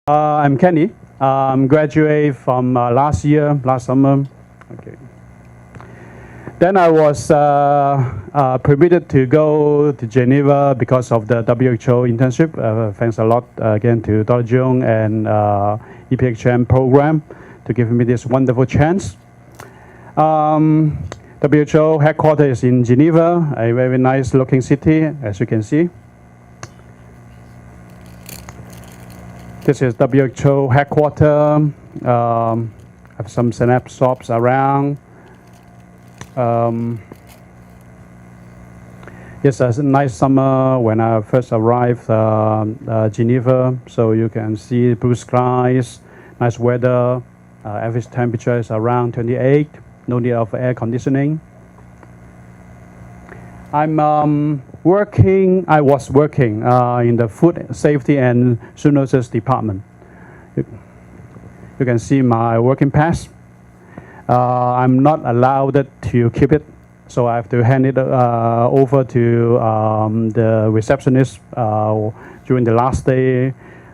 I'm Kenny. I'm graduate from last summer. Okay. Then I was permitted to go to Geneva because of the WHO internship. Thanks a lot again to Dr. Jung and EPHM program to give me this wonderful chance. WHO headquarters is in Geneva, a very nice looking city, as you can see. This is WHO headquarters. Have some snapshots around. It's a nice summer when I first arrived Geneva, so you can see blue skies, nice weather. Average temperature is around 28. No need of air conditioning. I was working in the Food Safety and Zoonosis Department. You can see my working pass. I'm not allowed to keep it, so I have to hand it over to the receptionist during the last day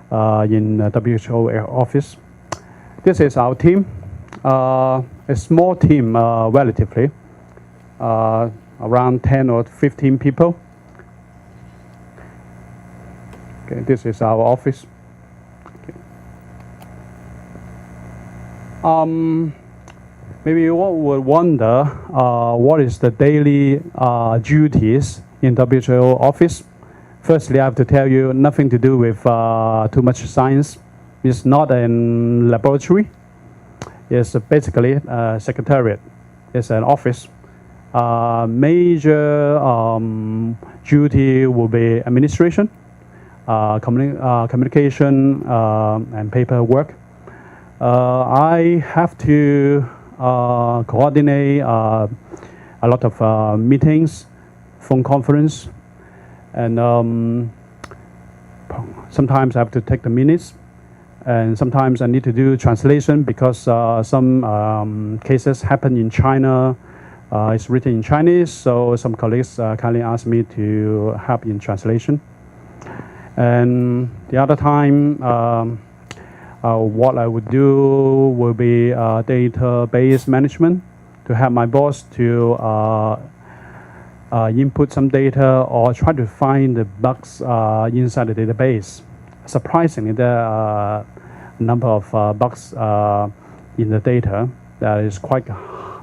in the WHO office. This is our team, a small team relatively. Around 10 or 15 people. Okay, this is our office. Okay. Maybe you would wonder what is the daily duties in WHO office. Firstly, I have to tell you nothing to do with too much science. It's not a laboratory. It's basically a secretariat. It's an office. Major duty will be administration, communication, and paperwork. I have to coordinate a lot of meetings, phone conference, and sometimes I have to take the minutes, and sometimes I need to do translation because some cases happen in China. It's written in Chinese, so some colleagues kindly asked me to help in translation. And the other time, what I would do will be database management to help my boss to input some data or try to find the bugs inside the database. Surprisingly, there are a number of bugs in the data that is quite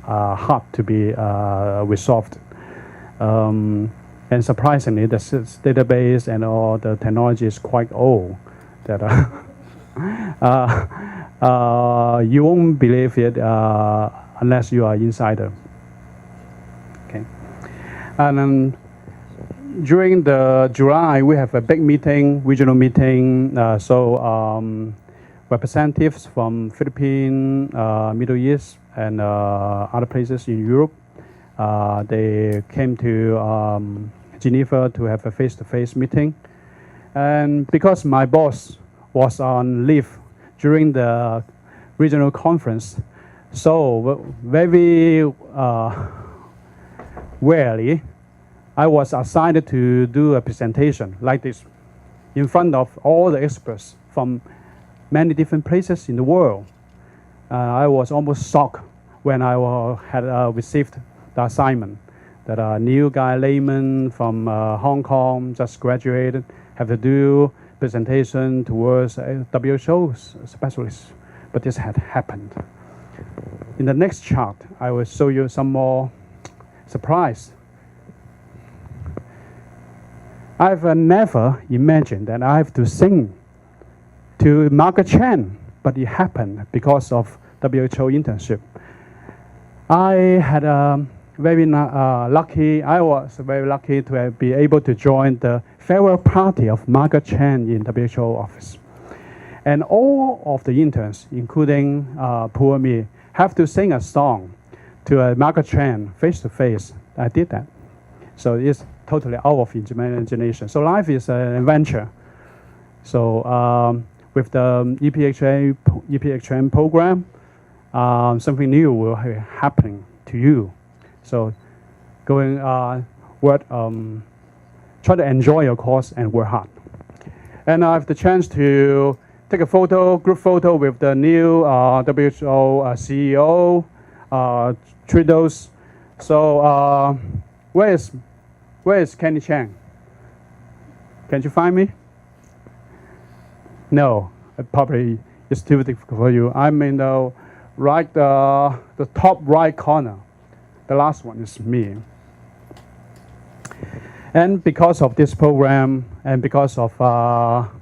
hard to be resolved. And surprisingly, the database and all the technology is quite old. That you won't believe it unless you are insider. Okay. And during the July, we have a big meeting, regional meeting. Representatives from Philippines, Middle East, and other places in Europe. They came to Geneva to have a face-to-face meeting. And because my boss was on leave during the regional conference, so very rarely, I was assigned to do a presentation like this in front of all the experts from many different places in the world. I was almost shocked when I had received the assignment that a new guy, layman from Hong Kong, just graduated, have to do presentation towards WHO specialists. But this had happened. In the next chart, I will show you some more surprise. I've never imagined that I have to sing to Margaret Chan, but it happened because of WHO internship. I was very lucky to be able to join the farewell party of Margaret Chan in WHO office. And all of the interns, including poor me, have to sing a song to Margaret Chan face to face. I did that. So it's totally out of imagination. So life is an adventure. So with the EPHM program, something new will be happening to you. So try to enjoy your course and work hard. And I have the chance to take a photo, group photo with the new WHO CEO, Trudeau's. So where is Kennie Chang? Can you find me? No, probably it's too difficult for you. I'm in the right, the top right corner. The last one is me. And because of this program, and because of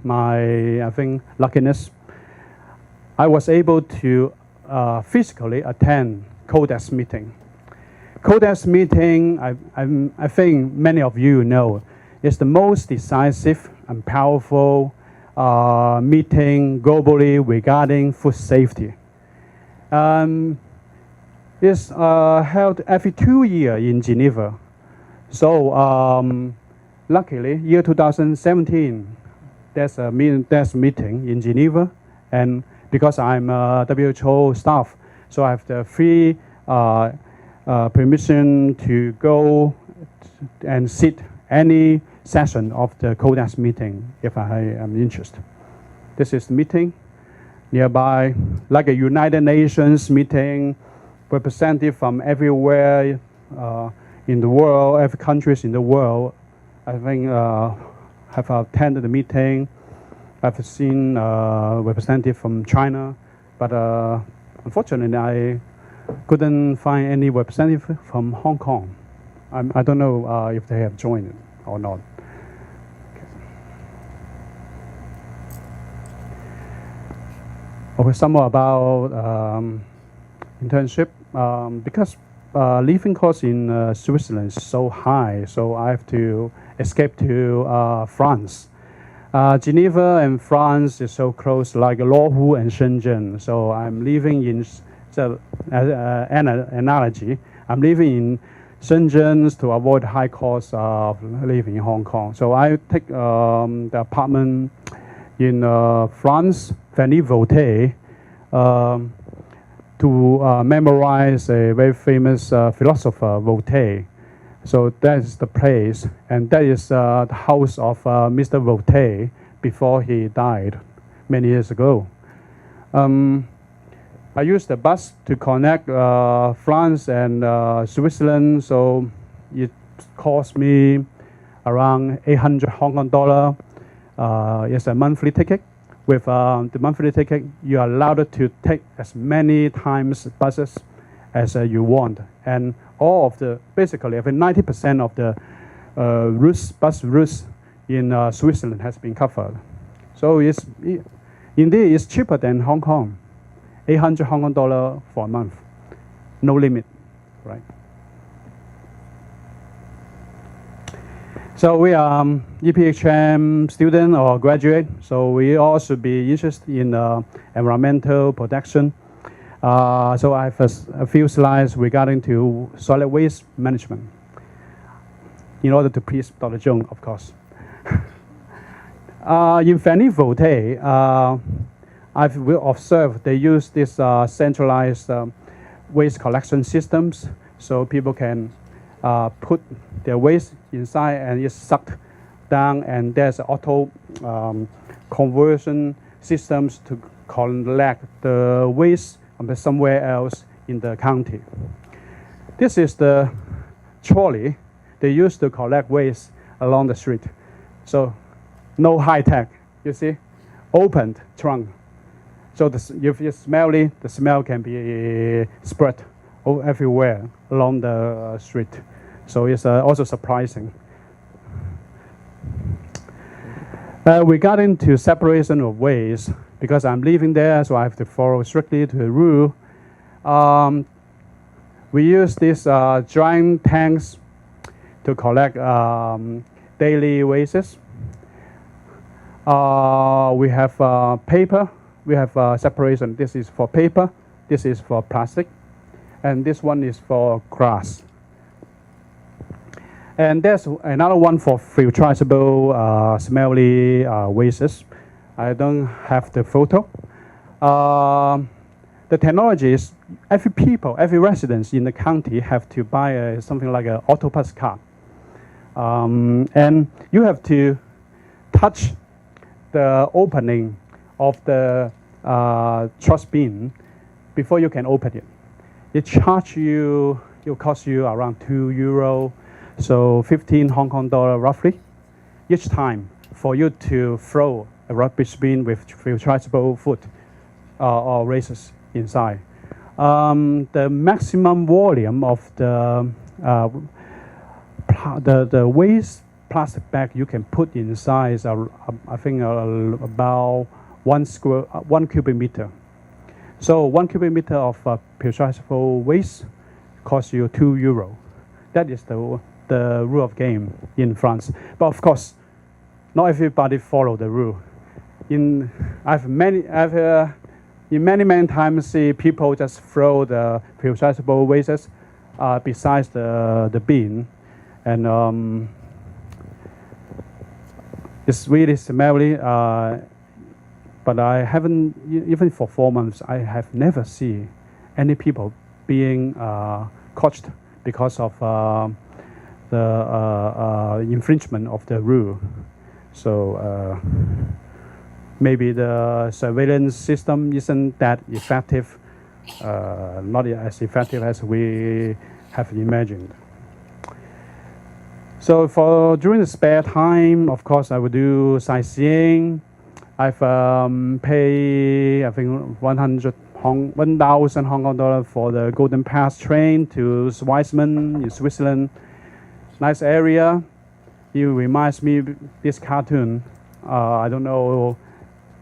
my, I think, luckiness, I was able to physically attend CODEX meeting. CODEX meeting, I think many of you know, is the most decisive and powerful meeting globally regarding food safety. It's held every 2 years in Geneva. So luckily, year 2017, there's a meeting in Geneva, and because I'm a WHO staff, so I have the free permission to go and sit any session of the CODEX meeting if I am interested. This is the meeting nearby, like a United Nations meeting, representative from everywhere in the world, every countries in the world. I think have attended the meeting. I've seen representative from China, but unfortunately I couldn't find any representative from Hong Kong. I don't know if they have joined it or not. Okay, some more about internship. Because living cost in Switzerland is so high, so I have to escape to France. Geneva and France is so close, like Luohu and Shenzhen. So I'm living in, an analogy, I'm living in Shenzhen to avoid high cost of living in Hong Kong. So I take the apartment in France, Venice-Voltaire, to memorize a very famous philosopher, Voltaire. So that is the place, and that is the house of Mr. Voltaire before he died many years ago. I used the bus to connect France and Switzerland, so it cost me around 800 Hong Kong dollar. It's a monthly ticket. With the monthly ticket, you are allowed to take as many times buses as you want. And all of the, basically, I think 90% of the bus routes in Switzerland has been covered. So indeed, it's cheaper than Hong Kong. 800 Hong Kong dollar for a month. No limit, right? So we are EPHM student or graduate, so we all should be interested in environmental protection. So I have a few slides regarding to solid waste management in order to please Dr. Zhong, of course. In Venice-Voltaire, I've observed they use this centralized waste collection systems, so people can put their waste inside and it's sucked down, and there's auto conversion systems to collect the waste somewhere else in the county. This is the trolley they use to collect waste along the street. So no high tech, you see, opened trunk. So if you smell it, the smell can be spread everywhere along the street. So it's also surprising. Regarding to separation of waste, because I'm living there, so I have to follow strictly to the rule. We use these drying tanks to collect daily wastes. We have paper. We have separation. This is for paper. This is for plastic. And this one is for glass. And there's another one for filtratable smelly wastes. I don't have the photo. The technology is every residence in the county have to buy something like an autopass card. And you have to touch the opening of the trash bin before you can open it. It charge you, it will cost you around €2, so 15 Hong Kong dollar roughly, each time for you to throw a rubbish bin with reusable food or races inside. The maximum volume of the waste plastic bag you can put inside is, I think, about 1 cubic meter. So 1 cubic meter of reusable waste costs you €2. That is the rule of game in France. But of course, not everybody follow the rule. I've many times see people just throw the reusable wastes besides the bin, and it's really smelly. But I haven't, even for 4 months, I have never seen any people being caught because of the infringement of the rule. So maybe the surveillance system isn't that effective, not as effective as we have imagined. So during the spare time, of course, I would do sightseeing. I've paid, I think, 1,000 Hong Kong dollar for the Golden Pass train to Wiseman in Switzerland. Nice area. It reminds me this cartoon. I don't know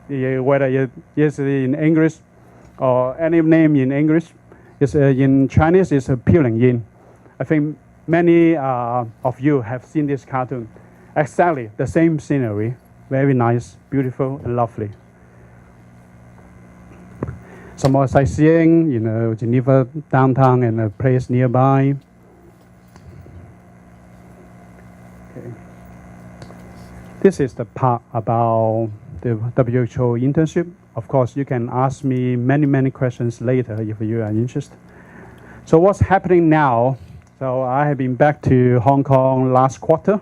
whether it is in English or any name in English. It's in Chinese. It's Peeling Yin. I think many of you have seen this cartoon. Exactly the same scenery. Very nice, beautiful, and lovely. Some more sightseeing, Geneva downtown and a place nearby. Okay. This is the part about the WHO internship. Of course, you can ask me many questions later if you are interested. So what's happening now? So I have been back to Hong Kong last quarter,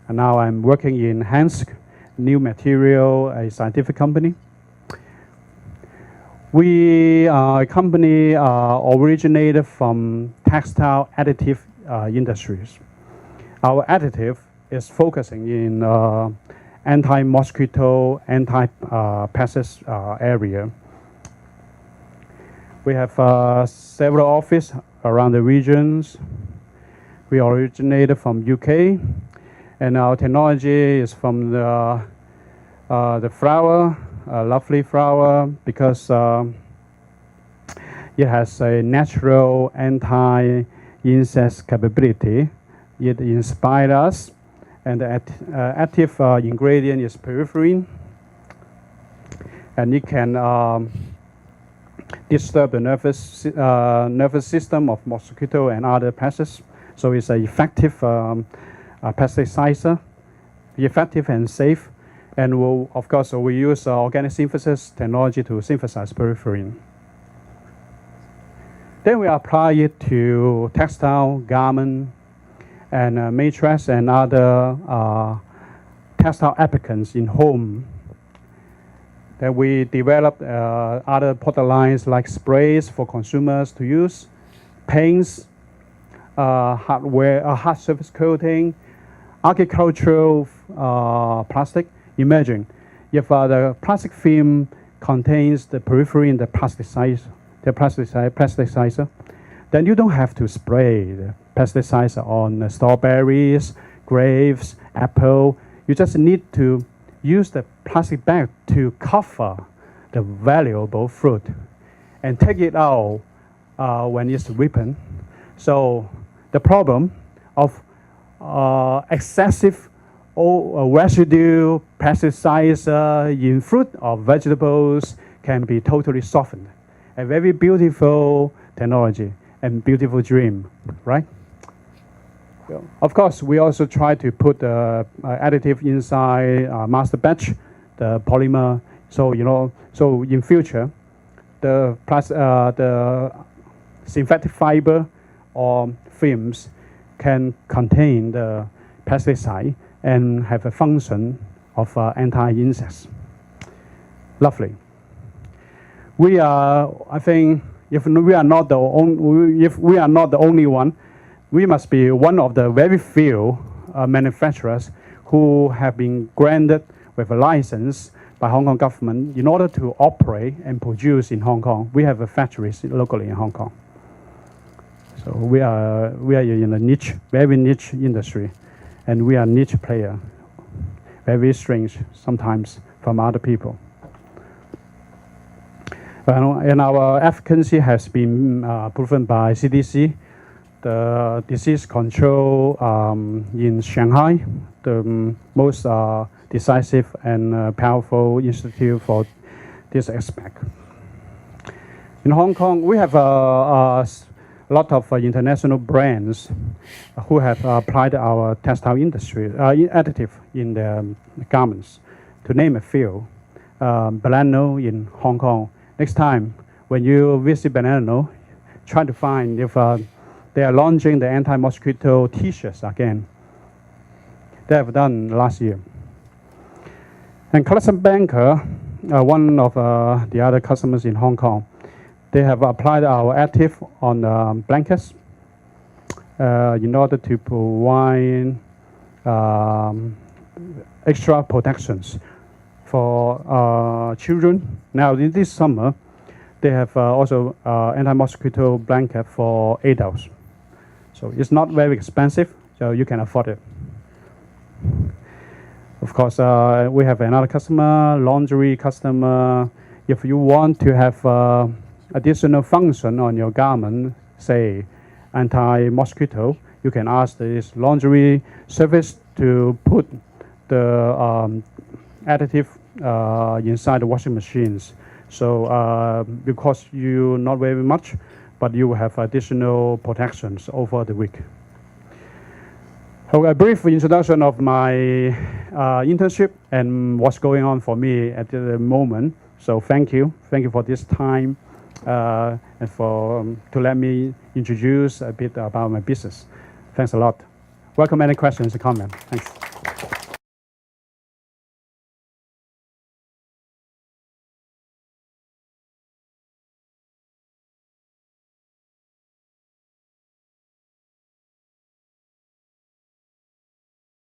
and now I'm working in Hansk, New Material, a scientific company. We are a company originated from textile additive industries. Our additive is focusing in anti-mosquito, anti-pests area. We have several offices around the regions. We originated from UK, and our technology is from the flower, lovely flower, because it has a natural anti-insect capability. It inspired us, and the active ingredient is peripherin, and it can disturb the nervous system of mosquito and other pests. So it's an effective pesticider, effective and safe. And of course, we use organic synthesis technology to synthesize peripherin. Then we apply it to textile, garment, and mattress and other textile applicants in home. Then we develop other product lines like sprays for consumers to use, paints, hardware, hard surface coating, agricultural plastic. Imagine if the plastic film contains the peripherin, the plasticizer, then you don't have to spray the plasticizer on strawberries, grapes, apple. You just need to use the plastic bag to cover the valuable fruit and take it out when it's ripened. So the problem of excessive residue pesticides in fruit or vegetables can be totally softened. A very beautiful technology and beautiful dream, right? Well, of course, we also try to put additive inside master batch, the polymer. So so in future, the synthetic fiber or films can contain the pesticide and have a function of anti-insects. lovely. We are, I think, if we are not the only one, we must be one of the very few manufacturers who have been granted with a license by Hong Kong government in order to operate and produce in Hong Kong. We have factories locally in Hong Kong. So we are in a niche, very niche industry, and we are niche player. Very strange sometimes from other people. And our efficacy has been proven by CDC, the disease control in Shanghai, the most decisive and powerful institute for this aspect. In Hong Kong, we have a lot of international brands who have applied our textile industry additive in their garments. To name a few, Baleno in Hong Kong. Next time when you visit Baleno, try to find if they are launching the anti-mosquito T-shirts again. They have done last year. And Collection Banker, one of the other customers in Hong Kong, they have applied our active on blankets in order to provide extra protections for children. Now in this summer, they have also anti-mosquito blanket for adults. So it's not very expensive, so you can afford it. Of course, we have another customer, laundry customer. If you want to have additional function on your garment, say anti-mosquito, you can ask this laundry service to put the additive inside the washing machines. So it costs you not very much, but you will have additional protections over the week. A brief introduction of my internship and what's going on for me at the moment. So thank you for this time and to let me introduce a bit about my business. Thanks a lot. Welcome any questions or comments. Thanks.